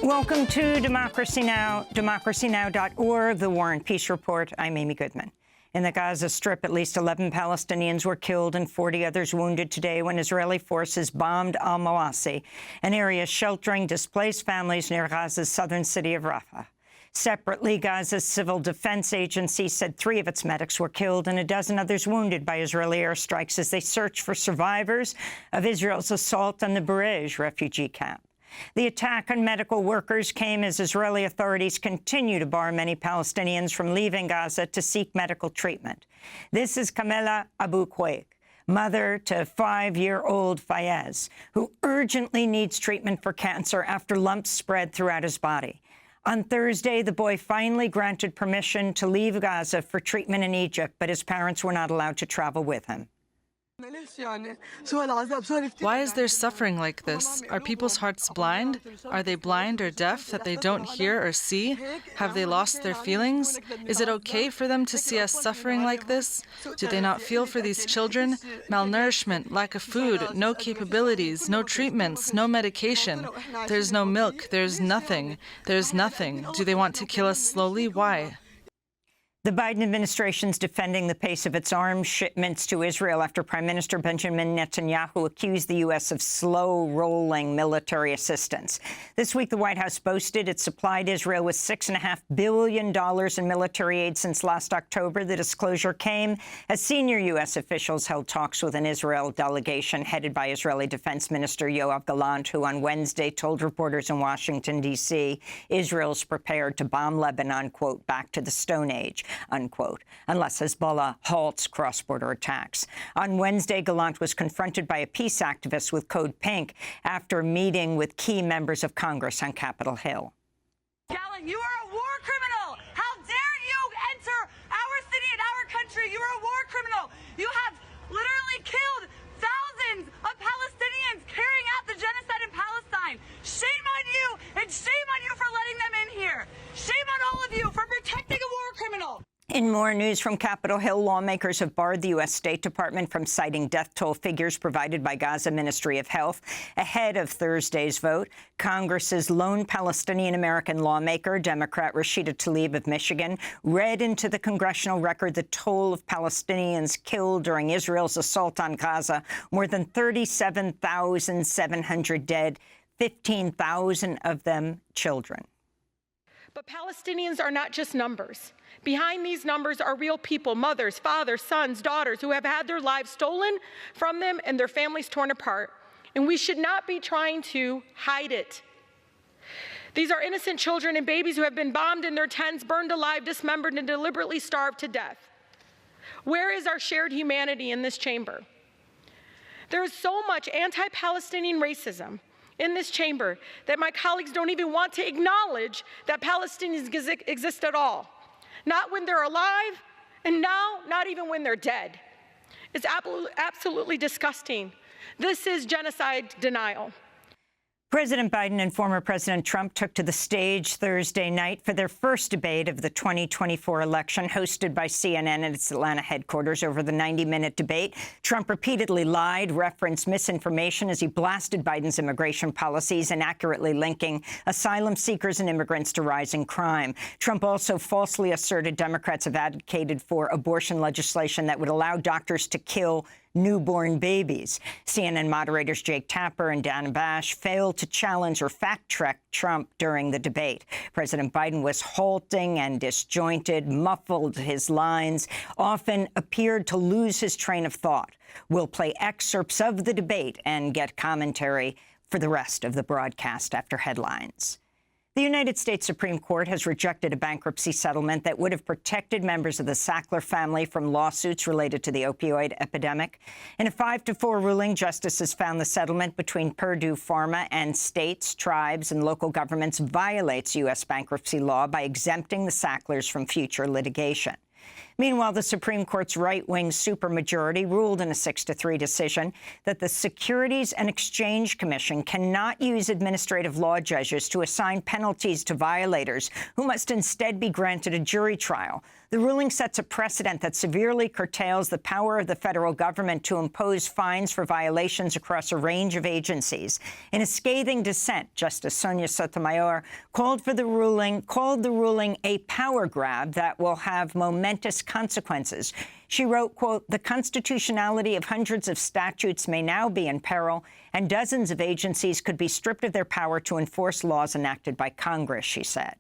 Welcome to Democracy Now!, democracynow.org, the War and Peace Report. I'm Amy Goodman. In the Gaza Strip, at least 11 Palestinians were killed and 40 others wounded today when Israeli forces bombed al-Mawasi, an area sheltering displaced families near Gaza's southern city of Rafah. Separately, Gaza's Civil Defense Agency said 3 of its medics were killed and a dozen others wounded by Israeli airstrikes as they search for survivors of Israel's assault on the Burej refugee camp. The attack on medical workers came as Israeli authorities continue to bar many Palestinians from leaving Gaza to seek medical treatment. This is Kamela Abu Quaik, mother to 5-year-old Fayez, who urgently needs treatment for cancer after lumps spread throughout his body. On Thursday, the boy finally granted permission to leave Gaza for treatment in Egypt, but his parents were not allowed to travel with him. Why is there suffering like this? Are people's hearts blind? Are they blind or deaf that they don't hear or see? Have they lost their feelings? Is it okay for them to see us suffering like this? Do they not feel for these children? Malnourishment, lack of food, no capabilities, no treatments, no medication. There's no milk, there's nothing. There's nothing. Do they want to kill us slowly? Why? The Biden administration's defending the pace of its arms shipments to Israel after Prime Minister Benjamin Netanyahu accused the U.S. of slow-rolling military assistance. This week, the White House boasted it supplied Israel with $6.5 billion in military aid since last October. The disclosure came as senior U.S. officials held talks with an Israel delegation headed by Israeli Defense Minister Yoav Gallant, who on Wednesday told reporters in Washington, D.C., Israel's prepared to bomb Lebanon, quote, back to the Stone Age, unquote, unless Hezbollah halts cross-border attacks. On Wednesday, Gallant was confronted by a peace activist with Code Pink after meeting with key members of Congress on Capitol Hill. Gallant, you are a war criminal! How dare you enter our city and our country? You are a war criminal! You have literally killed thousands of Palestinians carrying out the genocide in Palestine. Shame on you, and shame on you for letting them in here. Shame on all of you for protecting a war criminal. In more news from Capitol Hill, lawmakers have barred the U.S. State Department from citing death toll figures provided by Gaza Ministry of Health ahead of Thursday's vote. Congress's lone Palestinian-American lawmaker, Democrat Rashida Tlaib of Michigan, read into the congressional record the toll of Palestinians killed during Israel's assault on Gaza, more than 37,700 dead, 15,000 of them children. But Palestinians are not just numbers. Behind these numbers are real people, mothers, fathers, sons, daughters, who have had their lives stolen from them and their families torn apart. And we should not be trying to hide it. These are innocent children and babies who have been bombed in their tents, burned alive, dismembered, and deliberately starved to death. Where is our shared humanity in this chamber? There is so much anti-Palestinian racism in this chamber that my colleagues don't even want to acknowledge that Palestinians exist at all. Not when they're alive, and now not even when they're dead. It's absolutely disgusting. This is genocide denial. President Biden and former President Trump took to the stage Thursday night for their first debate of the 2024 election, hosted by CNN at its Atlanta headquarters. Over the 90-minute debate, Trump repeatedly lied, referenced misinformation as he blasted Biden's immigration policies, inaccurately linking asylum seekers and immigrants to rising crime. Trump also falsely asserted Democrats have advocated for abortion legislation that would allow doctors to kill newborn babies. CNN moderators Jake Tapper and Dana Bash failed to challenge or fact-check Trump during the debate. President Biden was halting and disjointed, muffled his lines, often appeared to lose his train of thought. We'll play excerpts of the debate and get commentary for the rest of the broadcast after headlines. The United States Supreme Court has rejected a bankruptcy settlement that would have protected members of the Sackler family from lawsuits related to the opioid epidemic. In a 5-4 ruling, justices found the settlement between Purdue Pharma and states, tribes, and local governments violates U.S. bankruptcy law by exempting the Sacklers from future litigation. Meanwhile, the Supreme Court's right-wing supermajority ruled in a 6-3 decision that the Securities and Exchange Commission cannot use administrative law judges to assign penalties to violators, who must instead be granted a jury trial. The ruling sets a precedent that severely curtails the power of the federal government to impose fines for violations across a range of agencies. In a scathing dissent, Justice Sonia Sotomayor called the ruling a power grab that will have momentous consequences. She wrote, quote, "The constitutionality of hundreds of statutes may now be in peril, and dozens of agencies could be stripped of their power to enforce laws enacted by Congress," she said.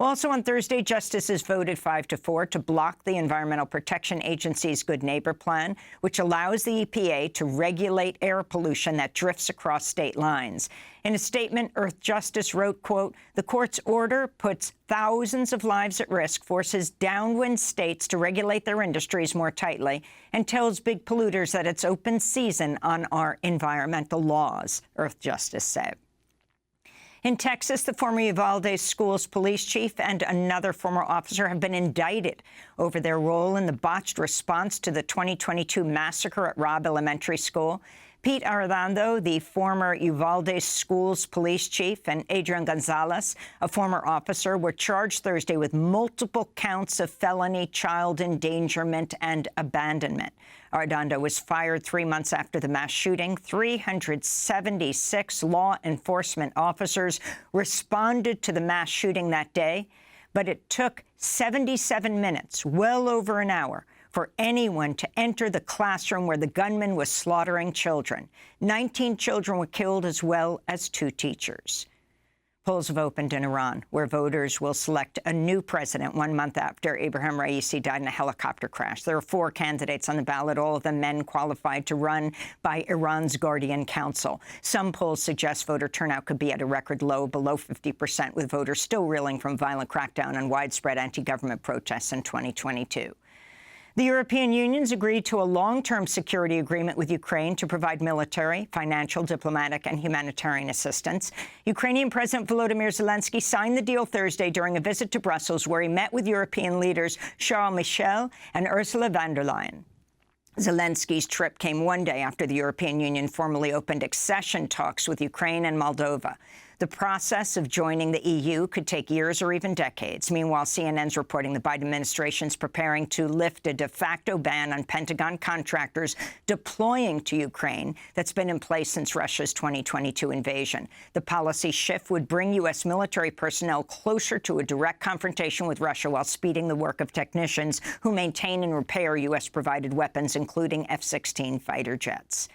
Also on Thursday, justices voted 5-4 to block the Environmental Protection Agency's Good Neighbor Plan, which allows the EPA to regulate air pollution that drifts across state lines. In a statement, Earth Justice wrote, quote, "The court's order puts thousands of lives at risk, forces downwind states to regulate their industries more tightly, and tells big polluters that it's open season on our environmental laws," Earth Justice said. In Texas, the former Uvalde Schools police chief and another former officer have been indicted over their role in the botched response to the 2022 massacre at Robb Elementary School. Pete Arredondo, the former Uvalde Schools police chief, and Adrian Gonzalez, a former officer, were charged Thursday with multiple counts of felony child endangerment and abandonment. Arredondo was fired 3 months after the mass shooting. 376 law enforcement officers responded to the mass shooting that day, but it took 77 minutes, well over an hour, for anyone to enter the classroom where the gunman was slaughtering children. 19 children were killed, as well as 2 teachers. Polls have opened in Iran, where voters will select a new president 1 month after Ebrahim Raisi died in a helicopter crash. There are 4 candidates on the ballot, all of them men qualified to run by Iran's Guardian Council. Some polls suggest voter turnout could be at a record low, below 50%, with voters still reeling from violent crackdown and widespread anti-government protests in 2022. The European Union's agreed to a long-term security agreement with Ukraine to provide military, financial, diplomatic, and humanitarian assistance. Ukrainian President Volodymyr Zelensky signed the deal Thursday during a visit to Brussels, where he met with European leaders Charles Michel and Ursula von der Leyen. Zelensky's trip came 1 day after the European Union formally opened accession talks with Ukraine and Moldova. The process of joining the EU could take years or even decades. Meanwhile, CNN's reporting the Biden administration's preparing to lift a de facto ban on Pentagon contractors deploying to Ukraine that's been in place since Russia's 2022 invasion. The policy shift would bring U.S. military personnel closer to a direct confrontation with Russia while speeding the work of technicians who maintain and repair U.S.-provided weapons, including F-16 fighter jets.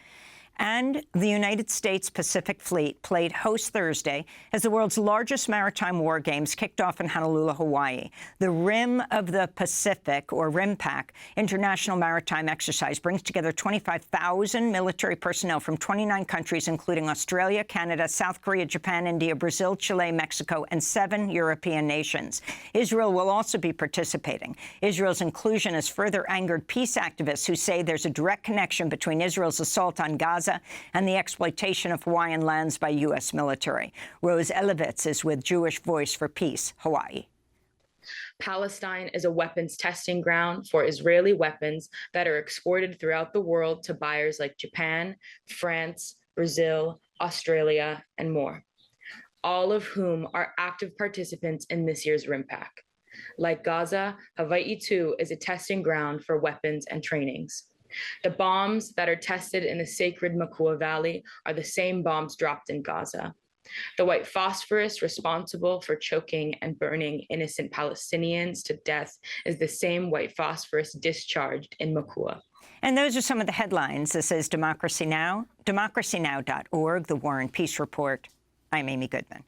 And the United States Pacific Fleet played host Thursday as the world's largest maritime war games kicked off in Honolulu, Hawaii. The Rim of the Pacific, or RIMPAC, International Maritime Exercise, brings together 25,000 military personnel from 29 countries, including Australia, Canada, South Korea, Japan, India, Brazil, Chile, Mexico, and 7 European nations. Israel will also be participating. Israel's inclusion has further angered peace activists who say there's a direct connection between Israel's assault on Gaza and the exploitation of Hawaiian lands by U.S. military. Rose Elovitz is with Jewish Voice for Peace, Hawaii. Palestine is a weapons testing ground for Israeli weapons that are exported throughout the world to buyers like Japan, France, Brazil, Australia, and more, all of whom are active participants in this year's RIMPAC. Like Gaza, Hawaii too is a testing ground for weapons and trainings. The bombs that are tested in the sacred Makua Valley are the same bombs dropped in Gaza. The white phosphorus responsible for choking and burning innocent Palestinians to death is the same white phosphorus discharged in Makua. And those are some of the headlines. This is Democracy Now!, democracynow.org, The War and Peace Report. I'm Amy Goodman.